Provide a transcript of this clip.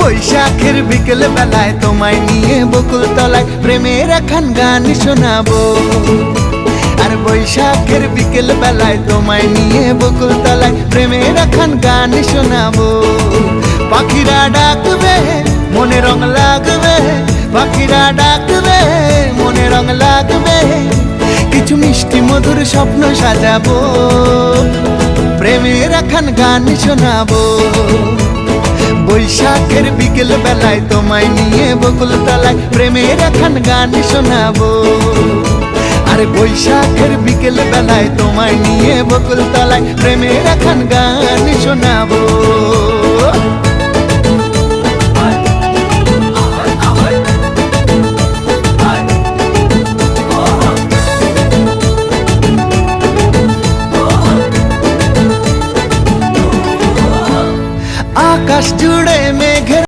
বৈশাখের বিকেল বেলায় তোমায় নিয়ে বকুল তলায় প্রেমের একখান গান শোনাবো। আর বৈশাখের বিকেল বেলায় তোমায় নিয়ে বকুল তলায় প্রেমের একখান গান শোনাবো। পাখিরা ডাকবে মনে রং লাগবে, পাখিরা ডাকবে মনে রং লাগবে, কিছু মিষ্টি মধুর স্বপ্ন সাজাবো, প্রেমের একখান গান শোনাবো। বৈশাখের বিকেল বেলায় তোমায় নিয়ে বকুল তলায় প্রেমের একখান গান শোনাবো। আর বৈশাখের বিকেল বেলায় তোমায় নিয়ে বকুল তলায় প্রেমের একখান গান শোনাবো।